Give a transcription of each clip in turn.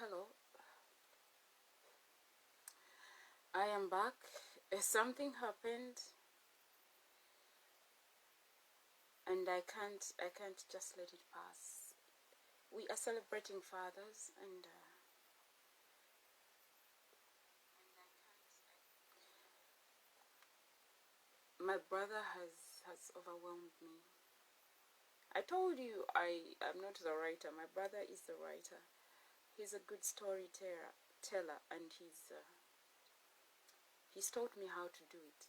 Hello, I am back. Something happened, and I can't just let it pass. We are celebrating fathers, and my brother has overwhelmed me. I told you I am not the writer. My brother is the writer. He's a good storyteller, and he's taught me how to do it.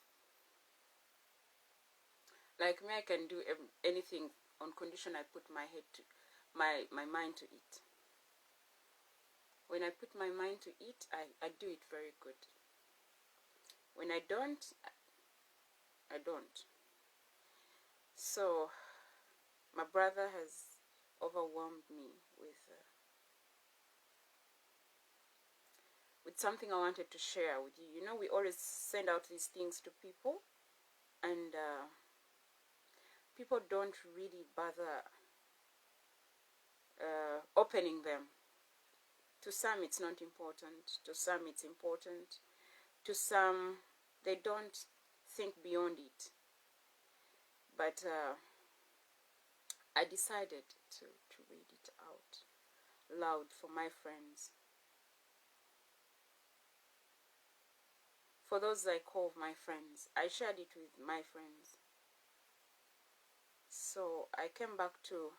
Like me, I can do anything on condition I put my mind to it. When I put my mind to it, I do it very good. When I don't, I don't. So my brother has overwhelmed me with something I wanted to share with you. You know, we always send out these things to people, and people don't really bother opening them. To some, it's not important. To some, it's important. To some, they don't think beyond it. But I decided to read it out loud for my friends. For those I call my friends. I shared it with my friends. So I came back to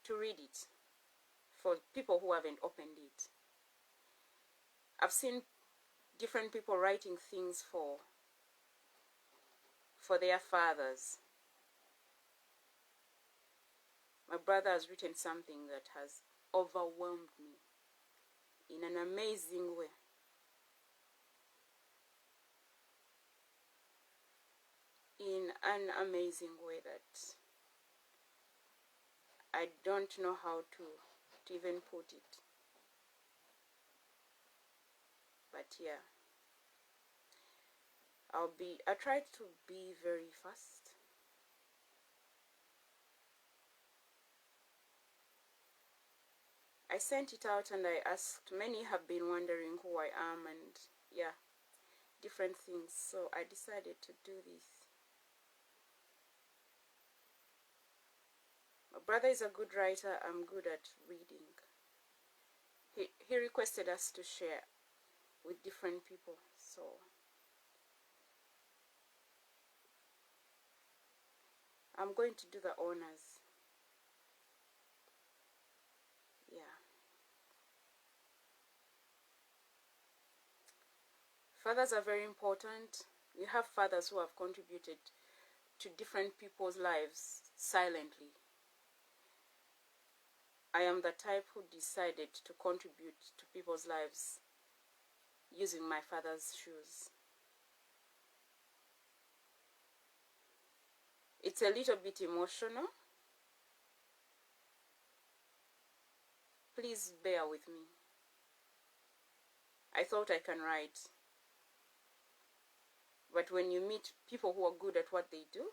read it for people who haven't opened it. I've seen different people writing things for their fathers. My brother has written something that has overwhelmed me in an amazing way. In an amazing way that I don't know how to even put it. But yeah, I tried to be very fast. I sent it out and I asked. Many have been wondering who I am, and yeah, different things. So I decided to do this. My brother is a good writer. I'm good at reading. He requested us to share with different people. So I'm going to do the honors. Yeah. Fathers are very important. We have fathers who have contributed to different people's lives silently. I am the type who decided to contribute to people's lives using my father's shoes. It's a little bit emotional. Please bear with me. I thought I can write. But when you meet people who are good at what they do,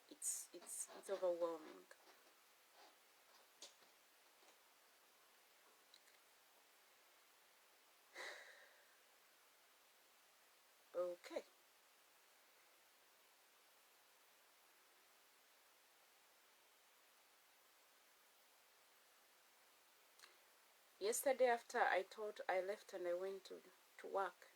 it's overwhelming. Okay. Yesterday after I thought, I left and I went to work.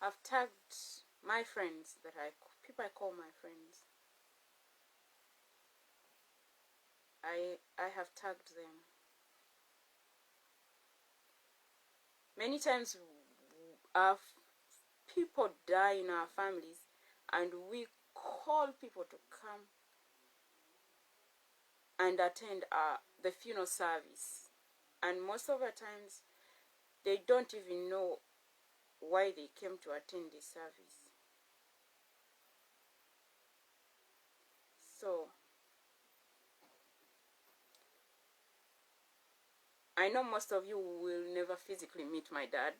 I've tagged my friends people I call my friends. I have tagged them. Many times people die in our families, and we call people to come and attend the funeral service. And most of the times, they don't even know why they came to attend the service. So I know most of you will never physically meet my dad.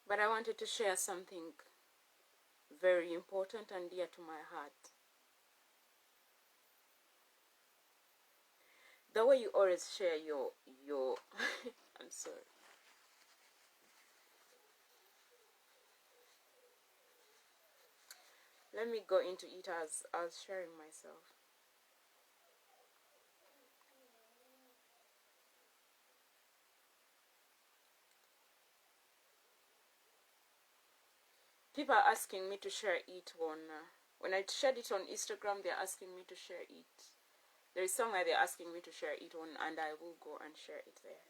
But I wanted to share something very important and dear to my heart. The way you always share your I'm sorry. Let me go into it as I was sharing myself. People are asking me to share it on, when I shared it on Instagram, they're asking me to share it. There is somewhere they're asking me to share it on, and I will go and share it there.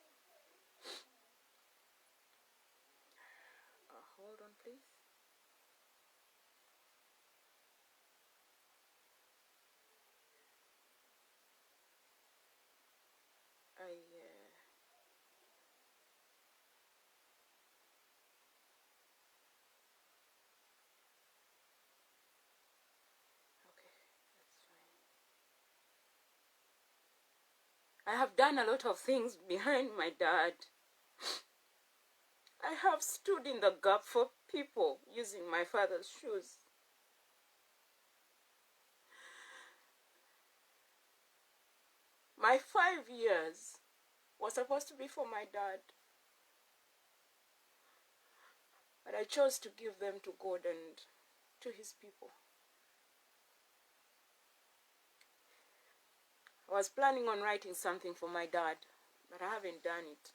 Hold on, please. Okay, that's fine. I have done a lot of things behind my dad. I have stood in the gap for people using my father's shoes. My 5 years was supposed to be for my dad, but I chose to give them to God and to his people. I was planning on writing something for my dad, but I haven't done it.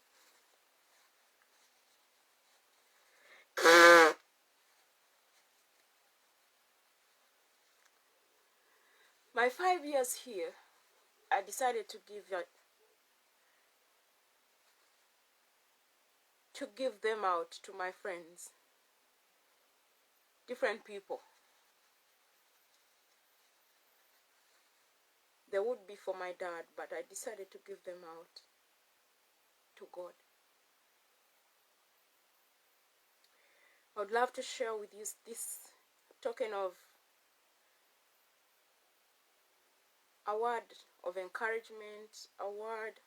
My 5 years here, I decided to give them out to my friends, different people. They would be for my dad, but I decided to give them out to God. I would love to share with you this token of a word of encouragement, a word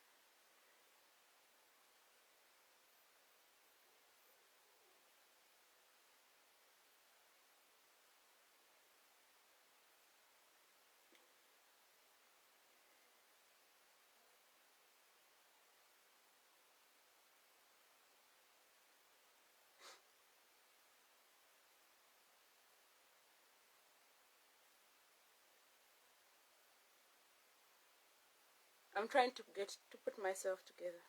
I'm trying to put myself together.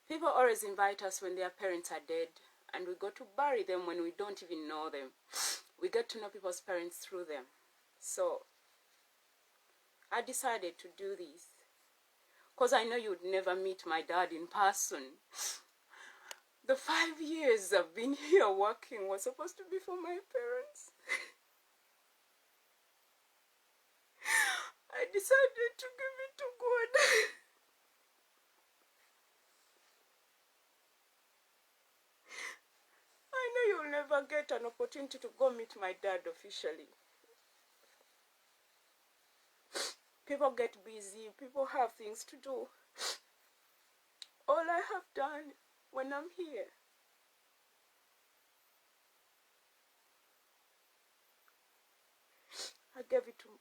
People always invite us when their parents are dead, and we go to bury them when we don't even know them. We get to know people's parents through them. So I decided to do this because I know you'd never meet my dad in person. The 5 years I've been here working was supposed to be for my parents. I decided to give it to God. I know you'll never get an opportunity to go meet my dad officially. People get busy, people have things to do. All I have done when I'm here I gave it to.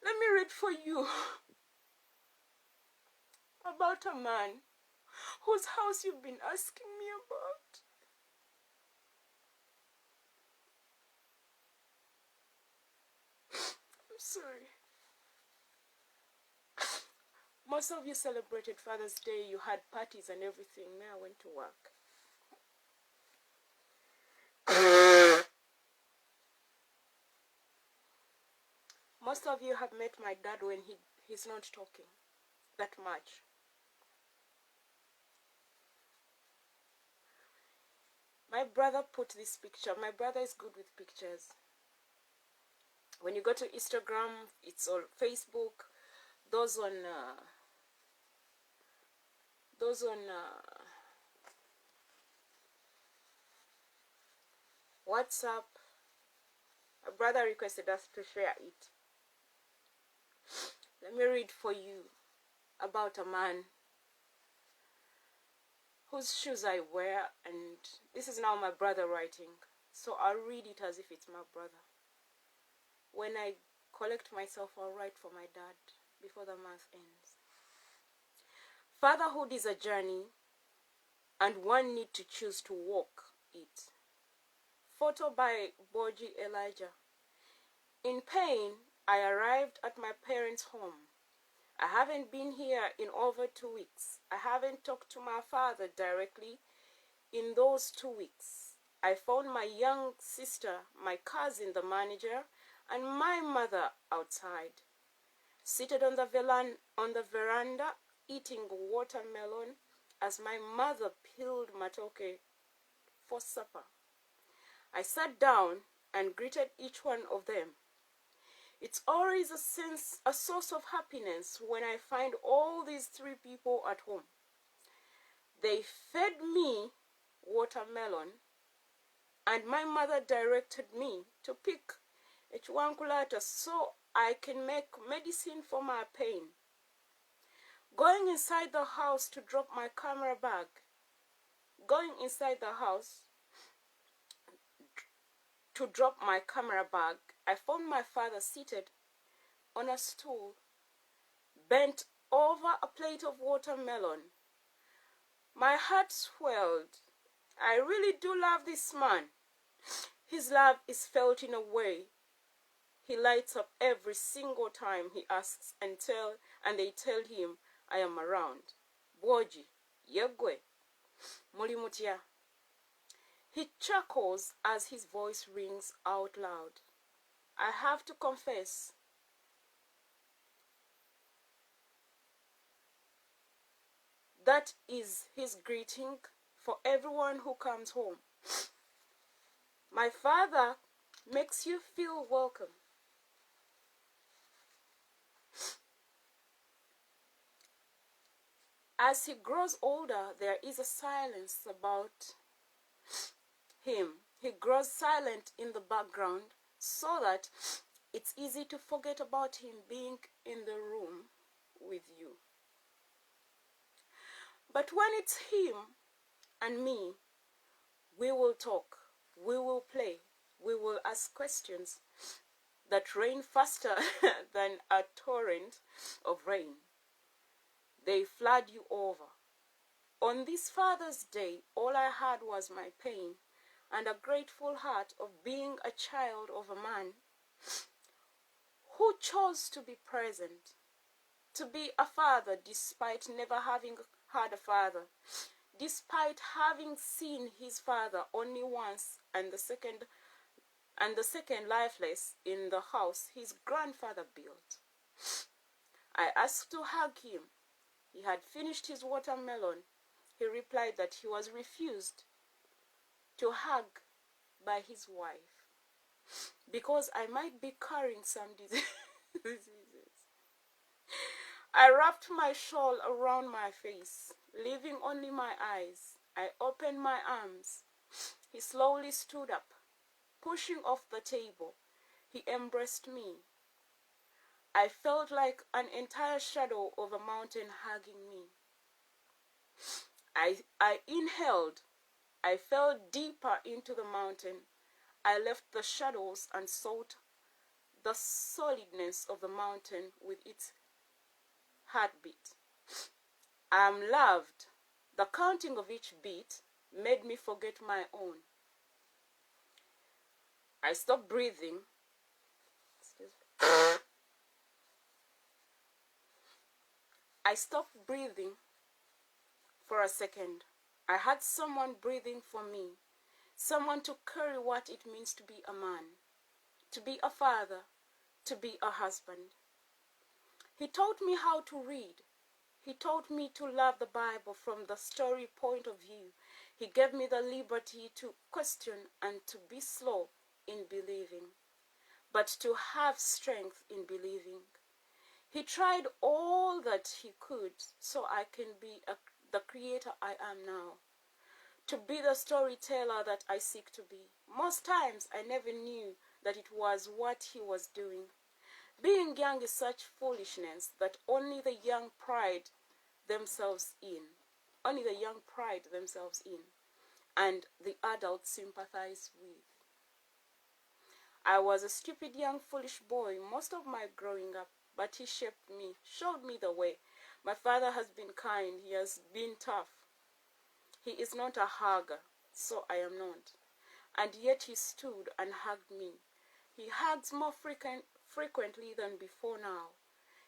Let me read for you about a man whose house you've been asking me about. I'm sorry. Most of you celebrated Father's Day, you had parties and everything. Me, I went to work. Most of you have met my dad when he's not talking that much. My brother put this picture. My brother is good with pictures. When you go to Instagram, it's on Facebook, those on WhatsApp. My brother requested us to share it. Let me read for you about a man whose shoes I wear, and this is now my brother writing, so I'll read it as if it's my brother. When I collect myself, I'll write for my dad before the month ends. Fatherhood is a journey, and one need to choose to walk it. Photo by Boji Elijah. In pain, I arrived at my parents' home. I haven't been here in over 2 weeks. I haven't talked to my father directly in those 2 weeks. I found my young sister, my cousin, the manager, and my mother outside, seated on the veranda, eating watermelon as my mother peeled matoke for supper. I sat down and greeted each one of them. It's always a source of happiness when I find all these 3 people at home. They fed me watermelon, and my mother directed me to pick a chuankulata so I can make medicine for my pain. Going inside the house to drop my camera bag. I found my father seated on a stool, bent over a plate of watermelon. My heart swelled. I really do love this man. His love is felt in a way. He lights up every single time he asks and they tell him I am around. Boji, yegwe, mulimutya. He chuckles as his voice rings out loud. I have to confess, that is his greeting for everyone who comes home. My father makes you feel welcome. As he grows older, there is a silence about him. He grows silent in the background so that it's easy to forget about him being in the room with you. But when it's him and me, we will talk, we will play, we will ask questions that rain faster than a torrent of rain. They flood you over. On this Father's Day, all I had was my pain and a grateful heart of being a child of a man who chose to be present, to be a father despite never having had a father, despite having seen his father only once and the second lifeless in the house his grandfather built. I asked to hug him. He had finished his watermelon. He replied that he was refused to hug by his wife because I might be carrying some diseases. I wrapped my shawl around my face, leaving only my eyes. I opened my arms. He slowly stood up, pushing off the table. He embraced me. I felt like an entire shadow of a mountain hugging me. I inhaled. I fell deeper into the mountain. I left the shadows and sought the solidness of the mountain with its heartbeat. I am loved. The counting of each beat made me forget my own. I stopped breathing. I stopped breathing for a second. I had someone breathing for me, someone to carry what it means to be a man, to be a father, to be a husband. He taught me how to read. He taught me to love the Bible from the story point of view. He gave me the liberty to question and to be slow in believing, but to have strength in believing. He tried all that he could so I can be the creator I am now, to be the storyteller that I seek to be. Most times I never knew that it was what he was doing. Being young is such foolishness that only the young pride themselves in. Only the young pride themselves in, and the adults sympathize with. I was a stupid young foolish boy most of my growing up, but he shaped me, showed me the way. My father has been kind, he has been tough. He is not a hugger, so I am not. And yet he stood and hugged me. He hugs more frequently than before now.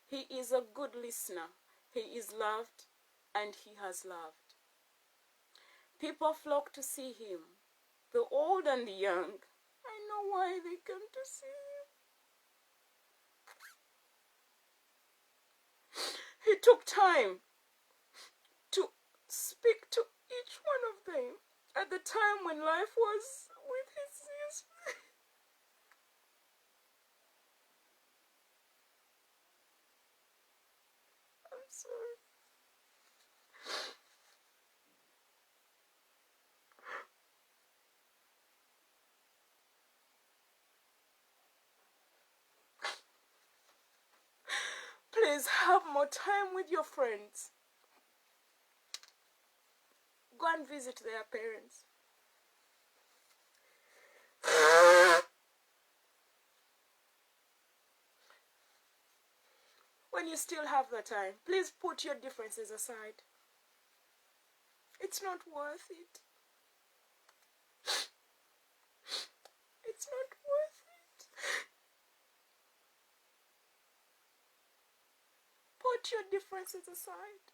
He is a good listener. He is loved, and he has loved. People flock to see him, the old and the young. I know why they come to see him. He took time to speak to each one of them at the time when life was with his I'm sorry. Please have more time with your friends. Go and visit their parents. When you still have the time, please put your differences aside. It's not worth it. It's not worth it. Put your differences aside.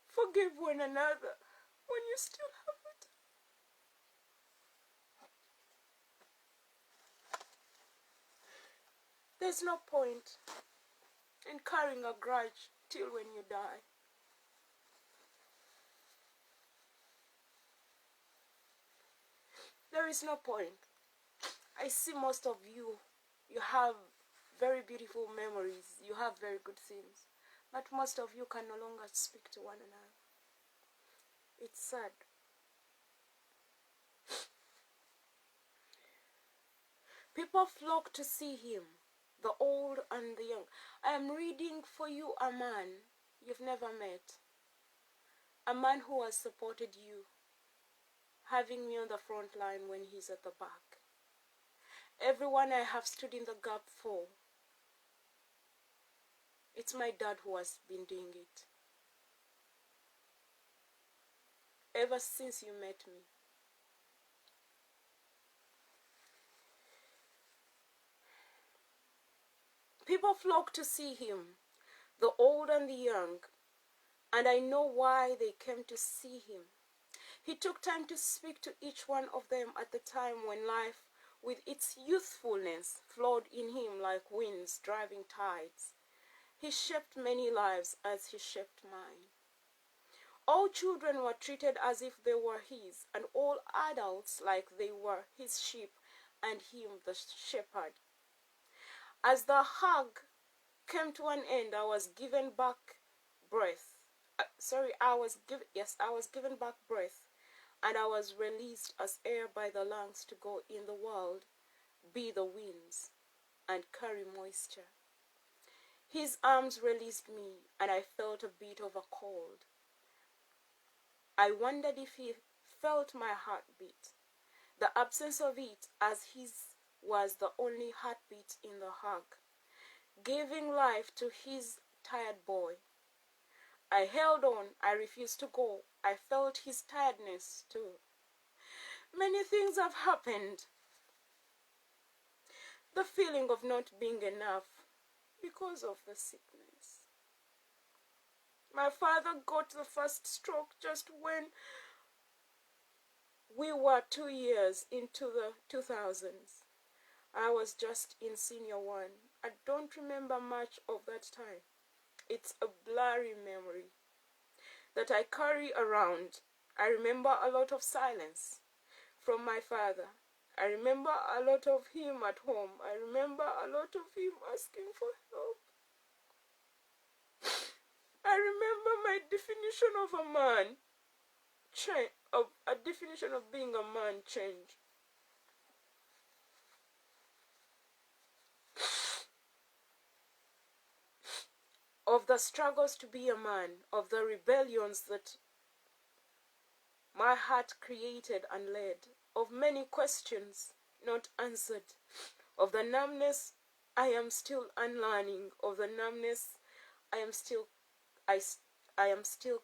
Forgive one another when you still have it. There's no point in carrying a grudge till when you die. There is no point. I see most of you, you have very beautiful memories, you have very good things, but most of you can no longer speak to one another. It's sad. People flock to see him, the old and the young. I am reading for you a man you've never met, a man who has supported you, having me on the front line when he's at the back. Everyone I have stood in the gap for, it's my dad who has been doing it. Ever since you met me. People flock to see him, the old and the young, and I know why they came to see him. He took time to speak to each one of them at the time when life, with its youthfulness, flowed in him like winds driving tides. He shaped many lives as he shaped mine. All children were treated as if they were his, and all adults like they were his sheep and him the shepherd. As the hug came to an end, I was given back breath. I was given back breath, and I was released as air by the lungs to go in the world, be the winds, and carry moisture. His arms released me, and I felt a bit of a cold. I wondered if he felt my heartbeat. The absence of it, as his was the only heartbeat in the hug, giving life to his tired boy. I held on. I refused to go. I felt his tiredness too. Many things have happened. The feeling of not being enough because of the sickness. My father got the first stroke just when we were 2 years into the 2000s. I was just in senior one. I don't remember much of that time. It's a blurry memory that I carry around. I remember a lot of silence from my father. I remember a lot of him at home. I remember a lot of him asking for help. I remember my definition of a man change, of a definition of being a man change. Of the struggles to be a man, of the rebellions that my heart created and led, of many questions not answered, of the numbness I am still unlearning, of the numbness I am still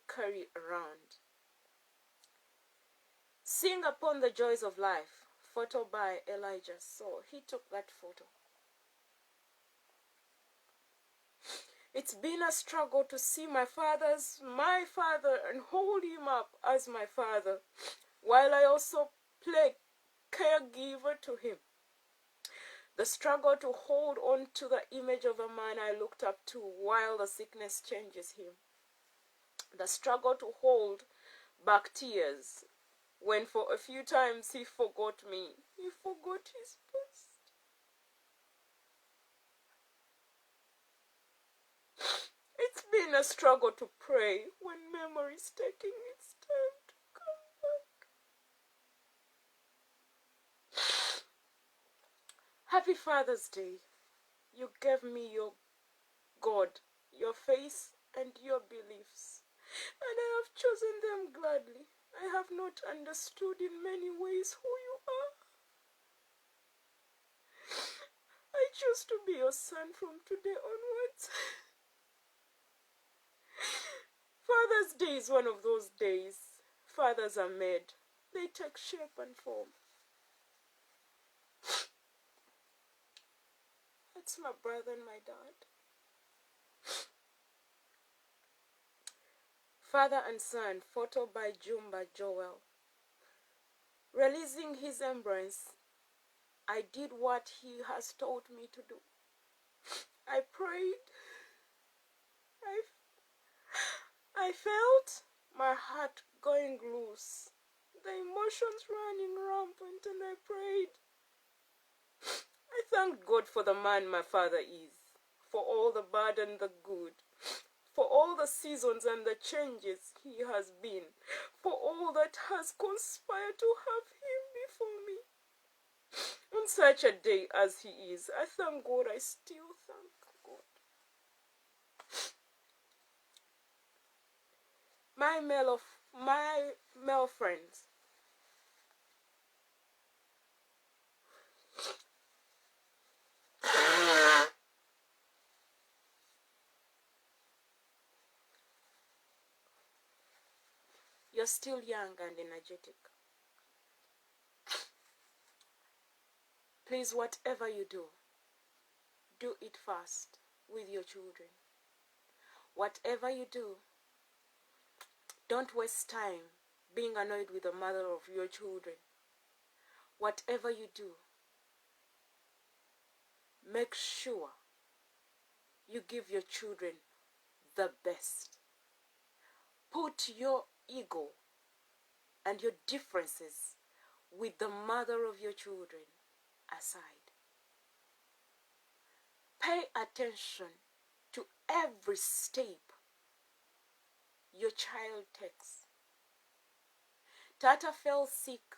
carry around. Sing upon the joys of life, photo by Elijah. So he took that photo. It's been a struggle to see my father, and hold him up as my father, while I also play caregiver to him. The struggle to hold on to the image of a man I looked up to while the sickness changes him. The struggle to hold back tears when for a few times he forgot me. He forgot his past. It's been a struggle to pray when memory's taking its time to come back. Happy Father's Day. You gave me your God, your faith, and your beliefs, and I have chosen them gladly. I have not understood in many ways who you are. I choose to be your son from today onwards. Father's Day is one of those days. Fathers are made. They take shape and form. That's my brother and my dad. Father and son, photo by Jumba Joel. Releasing his embrace, I did what he has taught me to do. I prayed. I felt my heart going loose, the emotions running rampant, and I prayed. I thanked God for the man my father is, for all the bad and the good, for all the seasons and the changes he has been, for all that has conspired to have him before me. On such a day as he is, I thank God. I still thank God. My male friends, you're still young and energetic. Please, whatever you do it fast with your children. Whatever you do, don't waste time being annoyed with the mother of your children. Whatever you do, make sure you give your children the best. Put your ego and your differences with the mother of your children aside. Pay attention to every step your child takes. Tata fell sick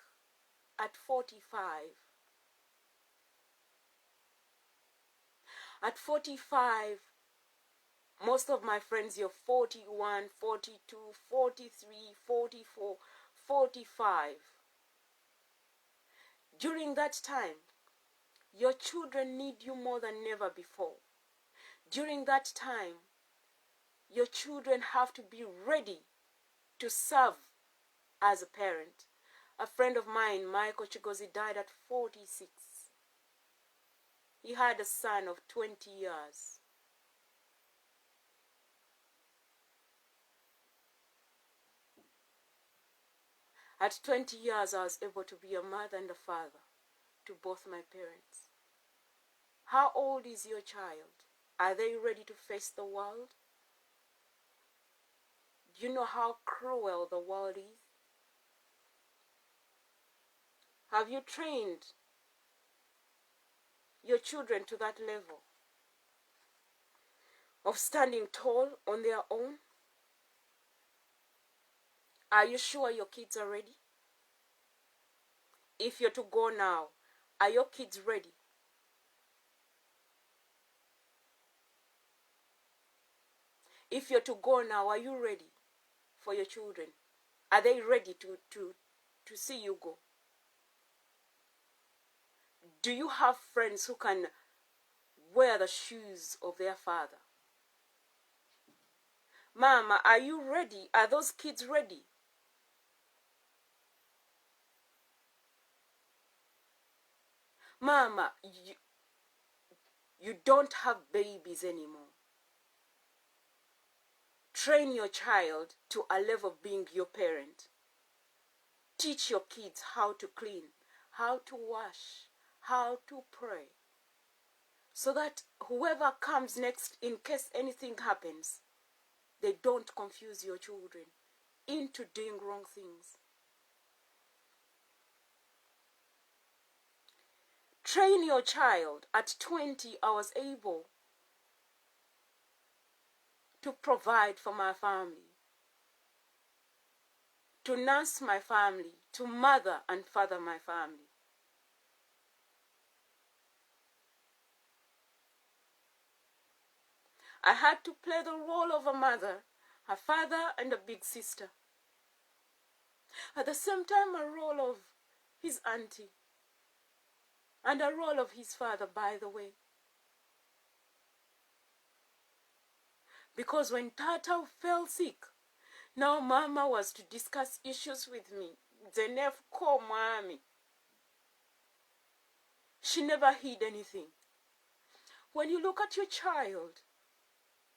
at 45. At 45, most of my friends, you're 41, 42, 43, 44, 45. During that time, your children need you more than ever before. During that time, your children have to be ready to serve as a parent. A friend of mine, Michael Chigozi, died at 46. He had a son of 20 years. At 20 years, I was able to be a mother and a father to both my parents. How old is your child? Are they ready to face the world? Do you know how cruel the world is? Have you trained your children to that level of standing tall on their own? Are you sure your kids are ready? If you're to go now, are your kids ready? If you're to go now, are you ready for your children? Are they ready to see you go? Do you have friends who can wear the shoes of their father? Mama, are you ready? Are those kids ready? Mama, you don't have babies anymore. Train your child to a level of being your parent. Teach your kids how to clean, how to wash, how to pray. So that whoever comes next, in case anything happens, they don't confuse your children into doing wrong things. Train your child. At 20, I was able to provide for my family, to nurse my family, to mother and father my family. I had to play the role of a mother, a father, and a big sister. At the same time, a role of his auntie, and a role of his father, by the way. Because when Tata fell sick, now Mama was to discuss issues with me. Zenef call Mommy. She never hid anything. When you look at your child,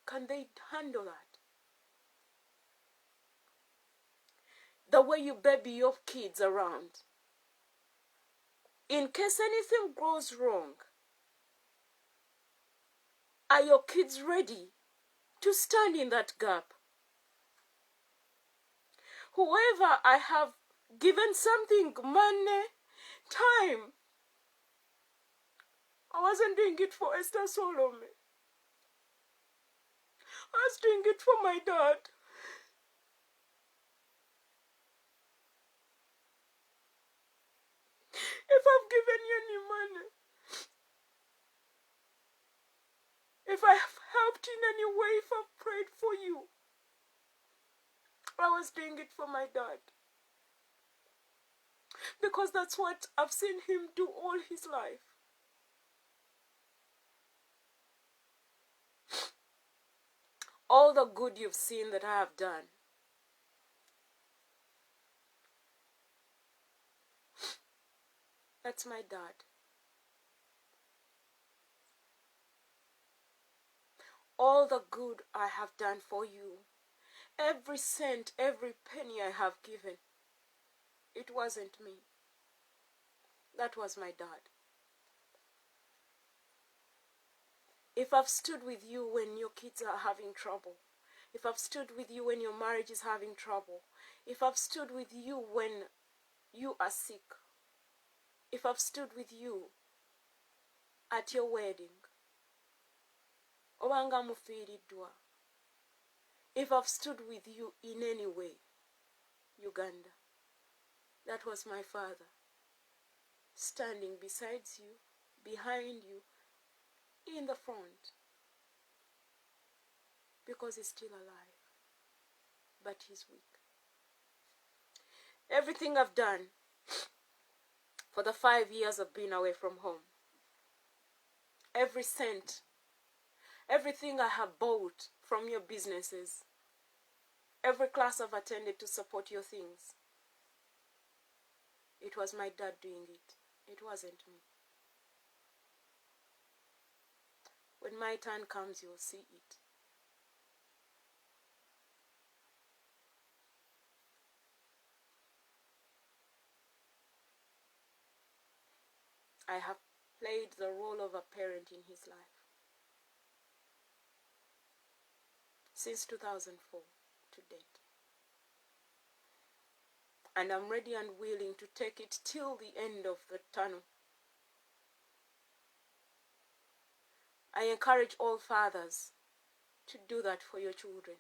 can they handle that? The way you baby your kids around. In case anything goes wrong, are your kids ready to stand in that gap? Whoever I have given something, money, time, I wasn't doing it for Esther Solome. I was doing it for my dad. If I've given you any money, if I have helped in any way, if I've prayed for you, I was doing it for my dad. Because that's what I've seen him do all his life. All the good you've seen that I have done, that's my dad. All the good I have done for you, every cent, every penny I have given, it wasn't me. That was my dad. If I've stood with you when your kids are having trouble, if I've stood with you when your marriage is having trouble, if I've stood with you when you are sick, if I've stood with you at your wedding, obanga mufiiriddwa, if I've stood with you in any way, Uganda, that was my father, standing beside you, behind you, in the front, because he's still alive, but he's weak. Everything I've done for the 5 years I've been away from home, every cent, everything I have bought from your businesses, every class I've attended to support your things, it was my dad doing it. It wasn't me. When my turn comes, you'll see it. I have played the role of a parent in his life since 2004 to date. And I'm ready and willing to take it till the end of the tunnel. I encourage all fathers to do that for your children.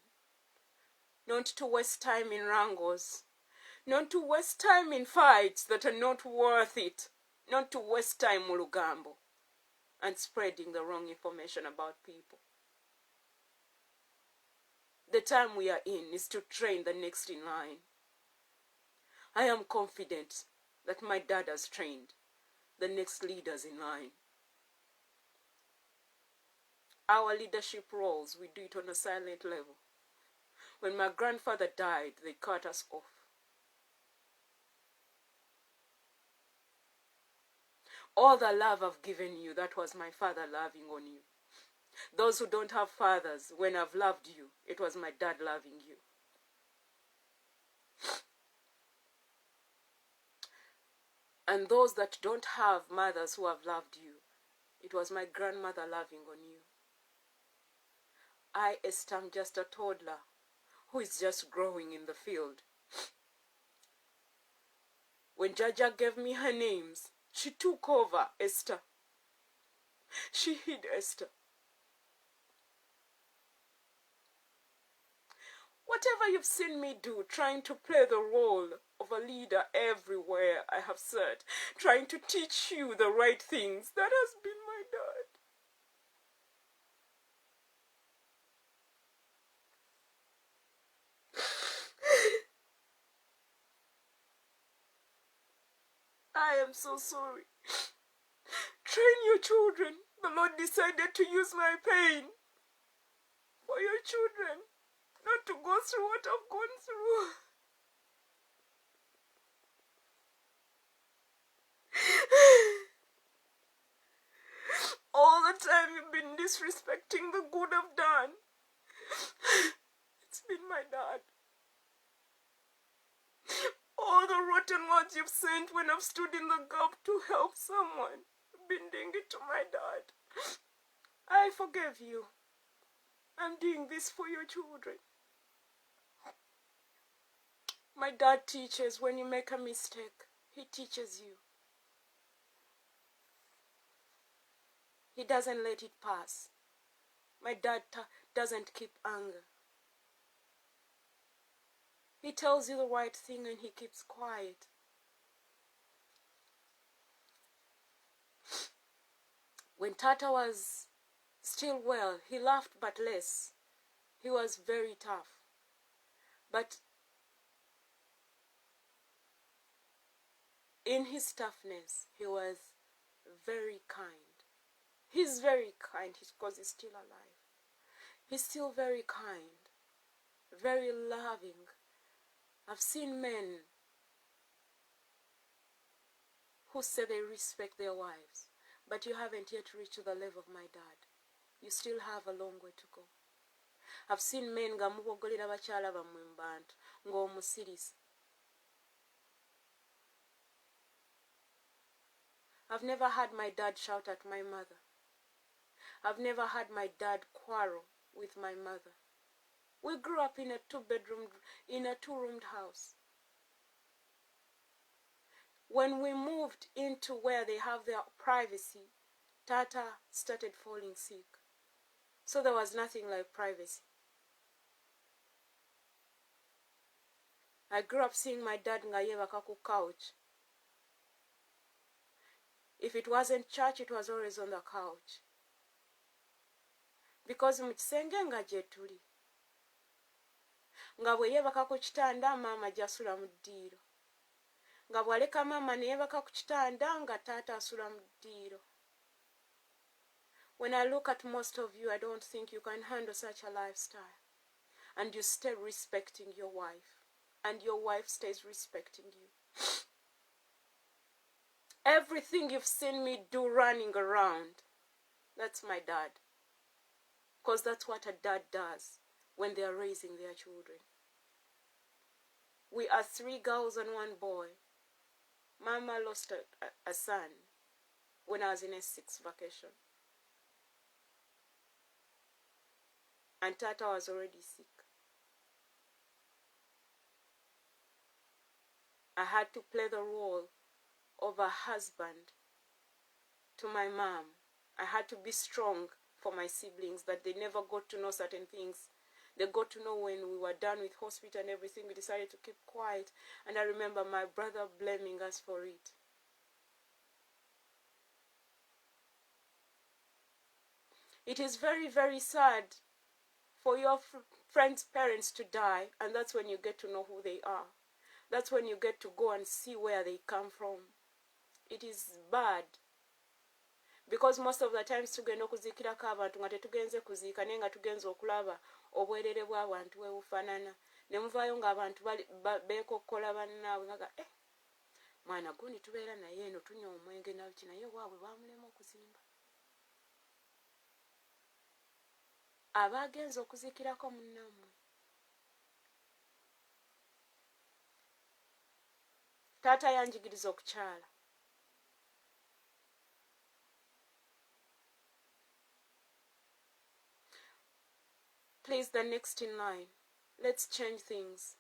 Not to waste time in wrangles. Not to waste time in fights that are not worth it. Not to waste time mulugambo and spreading the wrong information about people. The time we are in is to train the next in line. I am confident that my dad has trained the next leaders in line. Our leadership roles, we do it on a silent level. When my grandfather died, they cut us off. All the love I've given you, that was my father loving on you. Those who don't have fathers, when I've loved you, it was my dad loving you. And those that don't have mothers who have loved you, it was my grandmother loving on you. I, Esther, am just a toddler who is just growing in the field. When Jaja gave me her names, she took over Esther. She hid Esther. Whatever you've seen me do, trying to play the role of a leader everywhere I have sat, trying to teach you the right things, that has been my dad. I am so sorry. Train your children. The Lord decided to use my pain for your children, not to go through what I've gone through. All the time you've been disrespecting the good I've done. It's been my dad. All the rotten words you've sent when I've stood in the gap to help someone, I've been doing it to my dad. I forgive you. I'm doing this for your children. My dad teaches when you make a mistake. He teaches you. He doesn't let it pass. My dad doesn't keep anger. He tells you the right thing and he keeps quiet. When Tata was still well, he laughed but less. He was very tough. But in his toughness, he was very kind. He's very kind because he's still alive. He's still very kind, very loving. I've seen men who say they respect their wives, but you haven't yet reached to the level of my dad. You still have a long way to go. I've seen men nga mubogolera bakyala bammwe mu bantu ng'omusirisa. I've never had my dad shout at my mother. I've never had my dad quarrel with my mother. We grew up in a two-roomed house. When we moved into where they have their privacy, Tata started falling sick. So there was nothing like privacy. I grew up seeing my dad nga yebaka ku couch. If it wasn't church, it was always on the couch. Because mu kisenge nga gye tuli, nga bwe yebaka ku kitanda maama gy'asula mu ddiiro, nga bw'aleka maama ne yebaka ku kitanda nga taata asula mu ddiiro. When I look at most of you, I don't think you can handle such a lifestyle. And you stay respecting your wife. And your wife stays respecting you. Everything you've seen me do running around, that's my dad. Because that's what a dad does when they are raising their children. We are 3 girls and 1 boy. Mama lost a son when I was in S6 vacation. And Tata was already sick. I had to play the role of a husband to my mom. I had to be strong for my siblings, that they never got to know certain things. They got to know when we were done with hospital and everything, we decided to keep quiet. And I remember my brother blaming us for it. It is very, very sad for your friends' parents to die, and that's when you get to know who they are. That's when you get to go and see where they come from. It is bad. Because most of the times tugenda okuziikirako abantu nga tetugenze kuziika naye nga tugenze okulaba obwerere bw'abantu bwe bufaanana. Ne muvaayo ng'abantu beekokkola bannaabwe nga mwana gundi tubeera naye eno tunywa omwenge naki naye waabwe baamulema okuzimba. Abaagenze okuziikirako munnammwe. Taata yanjigiriza okukyala. Please, the next in line. Let's change things.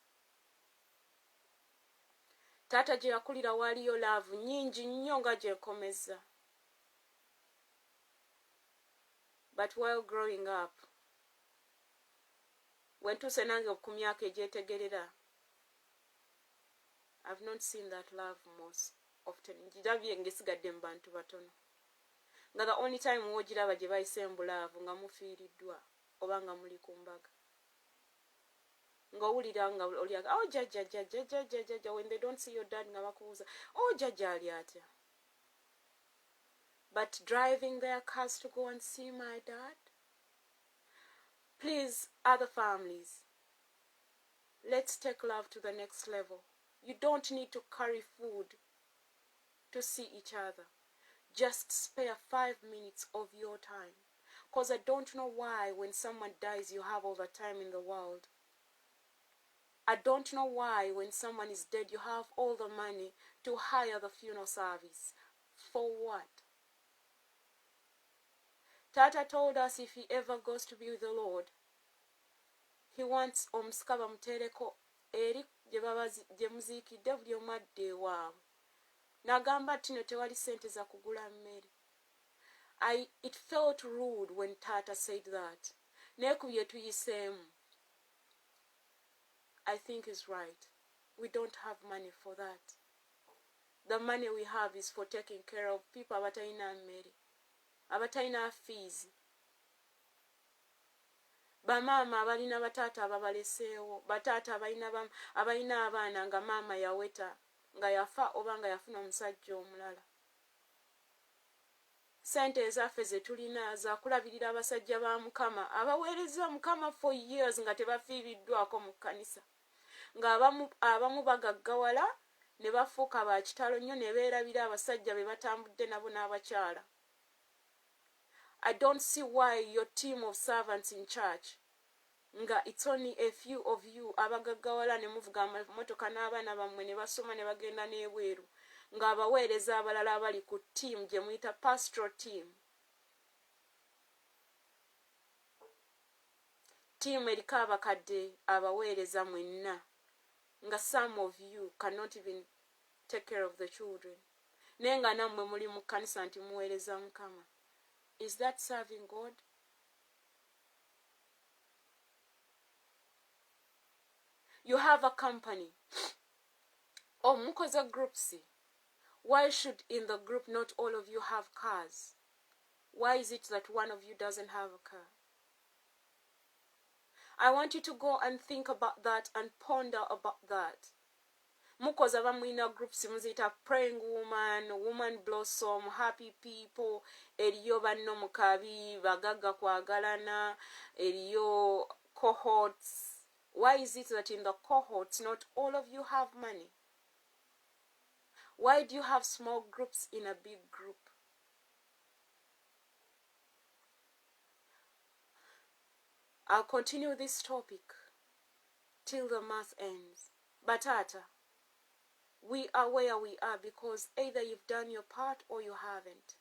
Taata gye yakulira waaliyo laavu nnyingi nnyo nga gyekomeza. But while growing up, when tuuse nange ku myaka egyetegerera, I've not seen that love most often. Ngirabye ngesigadde mu bantu batono. Nga the only time wogiraba gye bayise mbulaavu nga mufiiriddwa oba nga muli ku mbaga. Nga owulira nga oliaga, oh jajja, when they don't see your dad nga bakubuuza, oh jajja ali atya. But driving their cars to go and see my dad? Please, other families, let's take love to the next level. You don't need to carry food to see each other. Just spare 5 minutes of your time. Because I don't know why when someone dies you have all the time in the world. I don't know why when someone is dead you have all the money to hire the funeral service. For what? Tata told us if he ever goes to be with the Lord, he wants omusika bamuteereko eri gye muziikidde buli omu adde ewaabwe. N'agamba tino tewali ssente za kugula mmere. It felt rude when Tata said that. Naye ku bye tuyiseemu, I think is right. We don't have money for that. The money we have is for taking care of people abatalina mmere, abatalina fees. Bamaama abalina bataata ababaleseewo, bataata abalina abaana nga maama yaweta nga yafa oba nga yafuna omusajja omulala. Sente ezaffe ze tulina za kulabirira abasajja ba Mukama abaweereza Mukama for years nga tebafiiriddwako mu kkanisa. Nga abamu bagaggawala ne bafuuka ba kitalo nnyo ne beerabira abasajja be batambudde nabo n'abakyala. I don't see why your team of servants in church, nga it's only a few of you abagaggawala ne muvuga amamotoka n'abaana bammwe ne basoma ne bagenda n'ebweru, nga abaweereza abalala abali ku team gye muyita pastoral team. Team eriko abakadde abaweereza mwenna, nga some of you cannot even take care of the children. Naye nga nammwe muli mu kkanisa nti muweereza Mukama. Is that serving God? You have a company. Or mukoze groups. Why should in the group not all of you have cars? Why is it that one of you doesn't have a car? I want you to go and think about that and ponder about that. Mukoze abamwina groups muzita praying woman, woman blossom, happy people, eriyo banno mukabi, bagagga kwagalana, eriyo cohorts. Why is it that in the cohorts not all of you have money? Why do you have small groups in a big group? I'll continue this topic till the month ends. But Tata, we are where we are because either you've done your part or you haven't.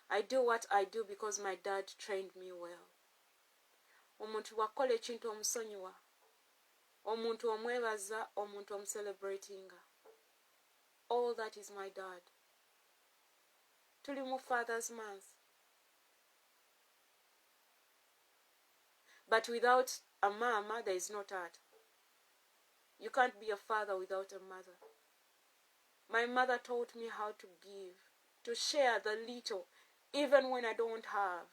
I do what I do because my dad trained me well. Omuntu wakola ekintu omusonyiwa, omuntu omwebaza, omuntu omucelebratinga. All that is my dad. Tuli mu Father's Month. But without a mama, there is no dad. You can't be a father without a mother. My mother taught me how to give, to share the little, even when I don't have.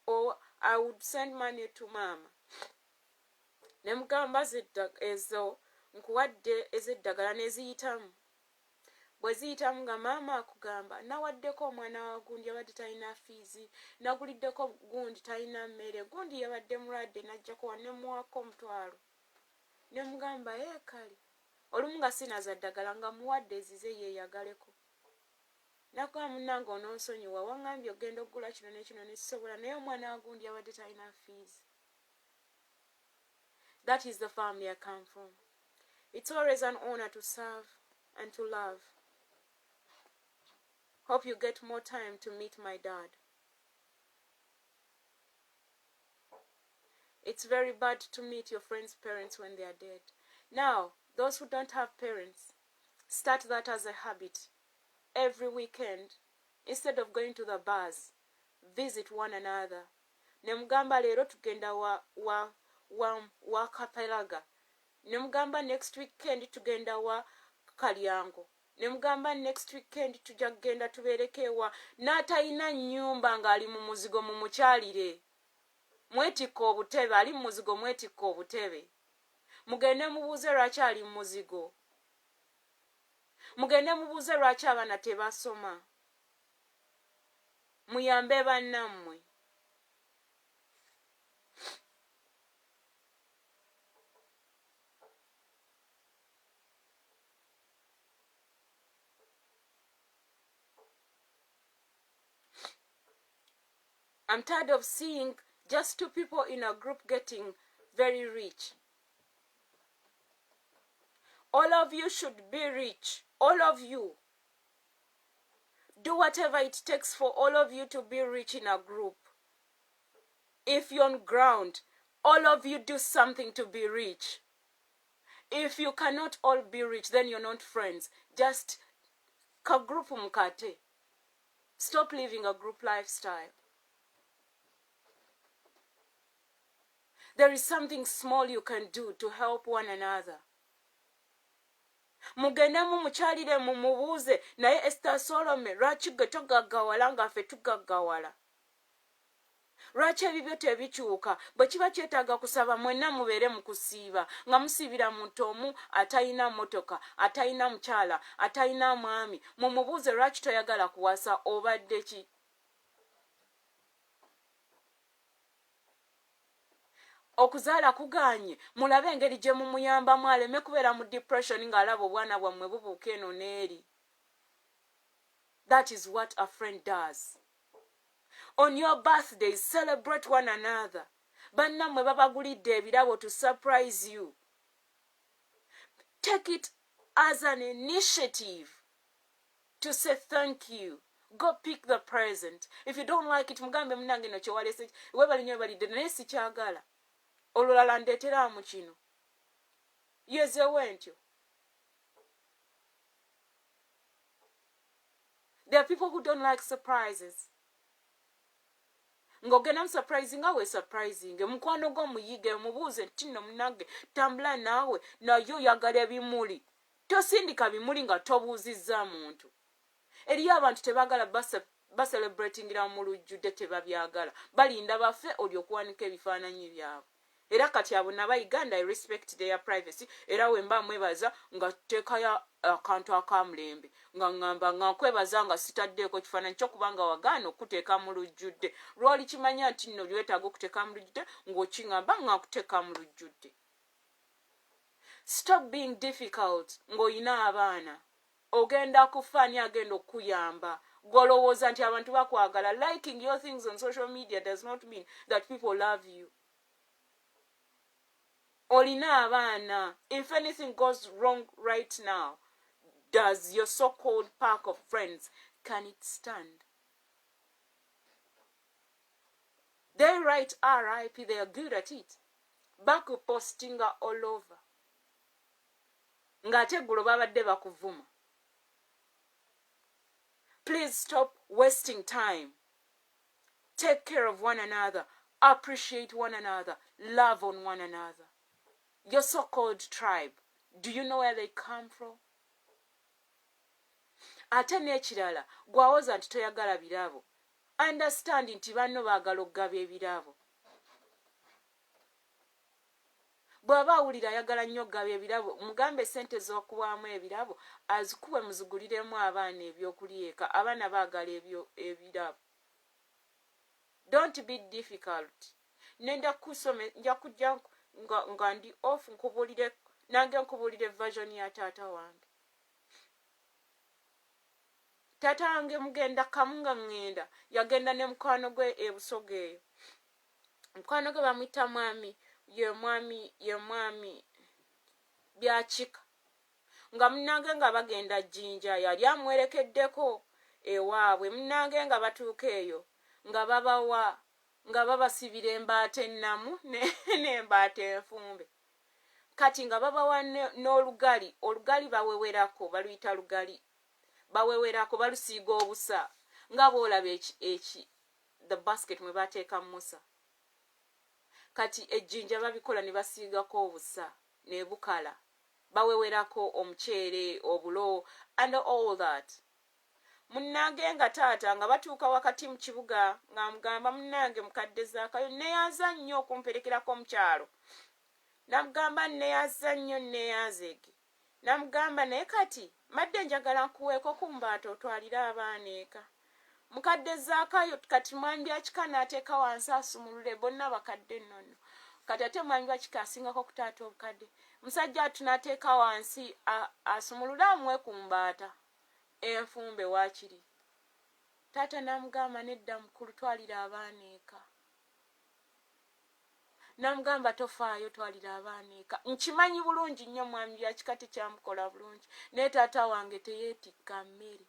Or I would send money to mama. Nemugamba ezo nkuwadde ez'eddagala neziyitamu. Bwe ziyitamu nga maama akugamba nawaddeko omwana wa gundi yabadde talina fiizi, naguliddeko gundi talina mmere, gundi yabadde mulwadde najjako wanemuwako omutwalo. Nemugamba kale. Olumu nga sinaza ddagala nga muwadde ezize yeeyagaleko. Nakugamba munnange ononsonyiwa, wangambye ogenda okugula kino n'ekino nesisobola, naye omwana wa gundi yabadde talina fiizi. That is the family I come from. It's always an honor to serve and to love. Hope you get more time to meet my dad. It's very bad to meet your friends' parents when they are dead. Now, those who don't have parents, start that as a habit. Every weekend, instead of going to the bars, visit one another. Nemugamba leero tugenda wa Kapelaga. Nemugamba next weekend tugenda wa Kalyango. Nemugamba next weekend tujja kugenda tubeereko ewa n'atalina nnyumba ng'ali mu muzigo mumukyalire. Mwetikka obutebe, ali mu muzigo mwetikka obutebe. Mugende mubuuze lwaki ali mu muzigo. Mugende mubuuze lwaki abaana tebasoma. Muyambe bannammwe. I'm tired of seeing just two people in a group getting very rich. All of you should be rich. All of you. Do whatever it takes for all of you to be rich in a group. If you're on ground, all of you do something to be rich. If you cannot all be rich, then you're not friends. Just ka group mukate. Stop living a group lifestyle. There is something small you can do to help one another. Mugende mumukyalire mumubuuze naye Esther Solome lwaki gwe togaggawala nga ffe tugaggawala. Lwaki ebibyo tebikyuka bwe kiba kyetaaga kusaba mwenna mubeere mu kusiiba nga musiibira muntu omu atalina mmotoka, atalina mukyala, atalina mwami. Mumubuuze lwaki toyagala kuwasa obadde ki. Okuzaala kugaanye mulabe engeri gye mumuyambamu aleme kubeera mu depression ng'alaba obwana bwammwe bubuuka eno n'eri. That is what a friend does. On your birthdays, celebrate one another. Bannammwe babagulidde ebirabo to surprise you. Take it as an initiative to say thank you. Go pick the present. If you don't like it, mugambe munange no kyewalese webali nnyo balidde naye sikyagala. Olulala ndeeteramu kino. Yezewe ntyo. There are people who don't like surprises. Ng'ogenda musurprising awe surprising. Mukwano gwo muyige mubuuze nti nno munange tambula naawe naye oyagala ebimuli. Tosindika bimuli nga tobuuzizza muntu. Eriyo abantu tebaagala baselebratingira mu lujjudde tebabyagala. Balinda bafe olyokuwanika ebifaananyi byabwe. Era kati abo nabayiganda I respect their privacy. Era wemba mwebaza nga teekayo akantu akamulembe. Nga ngamba nga nkwebaza nga sitaddeeko kifaananyi kyokubanga wagaana okuteeka mu lujjudde. Lwali kimanya nti nno lwetaaga okuteeka mu lujjudde ng'okingamba nga nkuteeka mu lujjudde. Stop being difficult ng'olina abaana. Ogenda kufaani agenda okuyamba. Gw'olowooza nti abantu bakwagala. Liking your things on social media does not mean that people love you. Olina abaana. If anything goes wrong right now, does your so-called pack of friends, can it stand? They write RIP, they are good at it. Back postinga all over. Ngate gulo babadde bakuvuma. Please stop wasting time. Take care of one another. Appreciate one another. Love on one another. Your so-called tribe, do you know where they come from? Ate n'ekirala, gwawoza nti toyagala birabo. Understand nti banno baagala okugaba ebirabo. Bw'aba awulira ayagala nnyo okugaba ebirabo, mugambe ssente z'okubwamu ebirabo, azikuwe muziguliremu abaana ebyokulya eka. Abaana baagala ebirabo. Don't be difficult. Nenda kusome, nja kujja nga ndi off nkubulire, nange nkubulire version ya taata wange. Taata wange mugenda kamunga ngenda, yagenda ne mukwano gwe ebusoga eyo. Mukwano gwe bamwita mwami, ye mwami byakika. Nga munnange nga bagenda Jinja, yali amwerekeddeko ewaabwe. Munnange nga batuuka eyo, nga babawa, nga babasibira embaata ennamu n'embaata enfumbe. Kati nga babawa n'olugali, olugali bawewerako, baluyita lugali. Bawewerako balusiiga obusa. Nga boolaba the basket mwe bateeka musa. Kati ejjinja babikola ne basiigako obusa, ne bukala. Bawewerako omuceere, obulo, and all that. Munnange nga taata nga batuuka wakati mu kibuga nga mugamba munnange mukadde zaakayo neeyaza nnyo okumperekerako mu kyalo. Namugamba neeyaza nnyo neeyazeege. Namugamba naye kati madde njagala nkuweeko ku mbaata otwalira abaana eka. Mukadde zaakayo kati mwami byakika n'ateeka wansi asumulule, bonna bakadde nnono. Kati ate mwami byakika asingako ku taata obukadde. Musajja atu n'ateeka wansi asumulule amuwe ku mbaata. Enfumbe waakiri. Taata namugamba nedda mukulu twalira abaana eka. Namugamba tofaayo twalira abaana eka. Nkimanyi bulungi nnyo mwami byakika tekyamukola bulungi. Naye taata wange teyeetikka mmere.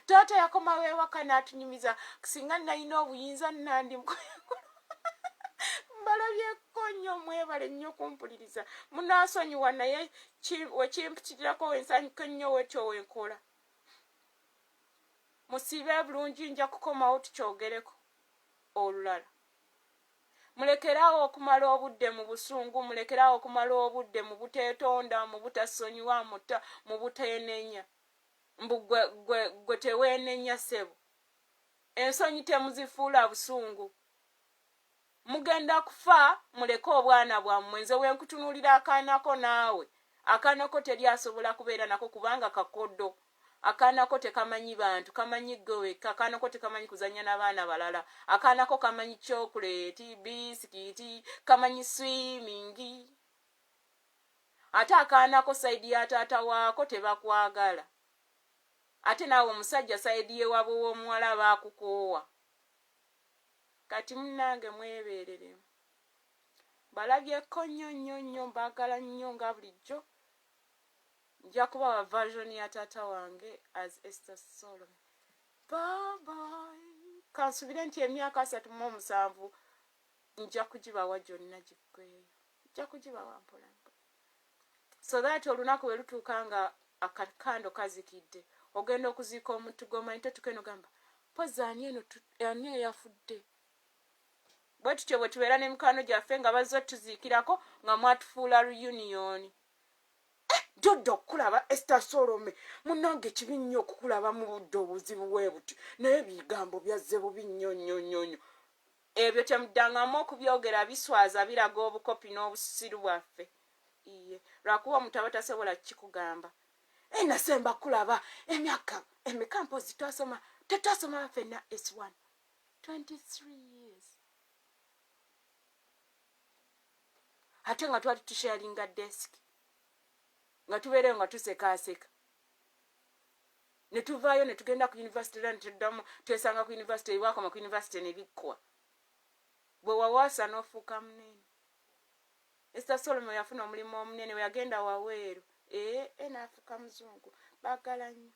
Taata yakomawo ewaka n'atunyumiza, singa nalina obuyinza nandi mbalabyeko nnyo, mwebale nnyo kumpuliriza. Munaasonyiwa naye wekimpikirirako wensanyuka nnyo wetyo wenkola. Musiibe bulungi, nja kukomawo tukyogereko olulala. Mulekerawo okumala obudde mu busungu, mulekerawo okumala obudde mu buteetonda, mu butasonyiwa, mu buteenenya. Gwe teweenenya ssebo. Ensonyi temuzifuula busungu. Mugenda kufa, muleke obwana bwammwe. Nze wenkutunuulira akaanako naawe. Akaanako teryasobola kubeera nako kubanga kakoddo. Akaanako tekamanyi bantu, kamanyi gwewekka. Akaanako tekamanyi kuzannya n'abaana balala. Akaanako kamanyi chocolate, bisikiti, kamanyi swimming. Ate akaanako saidi ya taata waako tebakwagala. Ate naawe omusajja saidi yeewabo w'omuwala baakukoowa. Kati munnange mwebeereremu. Balabyeko nnyo mbaagala nnyo nga bulijjo. Nja kubawa version ya taata wange as Esther Solome. Bye bye. Kansubire nti emyaka 37 nja kugibawa gyonna giggweeyo. Nja kugibawa mpola. So that olunaku we lutuuka nga akakando kazikidde. Ogenda okuziika omuntu gwomanyi totukeno gamba pozi ani eno yafudde. Bwe tutyo bwe tubeera n'emikwano gyaffe nga bazze tuziikirako nga mwatufuula reunion. Jjodda okulaba Esther Solome, munnange kibi nnyo okukulaba mu budde obuzibu bwe buti, naye ebigambo byazze bubi nnyo. Ebyo temuddangamu okubyogera, biswaza biraga obukopi n'obusiru bwaffe. Iye, lwakuba omuntu aba tasobola kikugamba. Nasemba kulaba emyaka emeka mpozi tetwasoma ffenna S1. 23 years. Ate nga twali tusharinga desk. Nga tubeereyo nga tusekaaseka. Ne tuvaayo ne tugenda ku university ne tuddamu twesanga ku university bwakoma ku university ne bikkwa. Bwe wawaasa n'ofuuka munene. Esther Solome yafuna omulimu omunene we yagenda waweeru. N'afuuka muzungu. Baagala nnyo.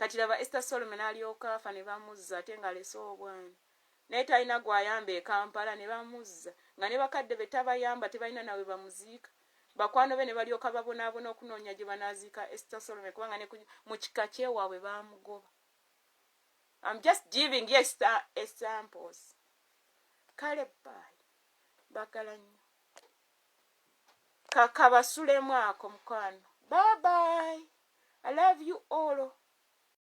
kati laba Esther Solome n'alyoka afa ne bamuzza ate ng'alese obwana naye talina gw'ayamba e Kampala ne bamuzza nga ne bakadde be tabayamba tebalina nawe bamuziika bakwano be ne balyoka babonaabona okunoonya gye banaaziika Esther Solome kubanga ne mu kika kyewaabwe baamugoba. I'm just giving you examples. Kale bye. Bagala nnyo. Kakabasulemu ako mukwano. Bye bye. I love you all.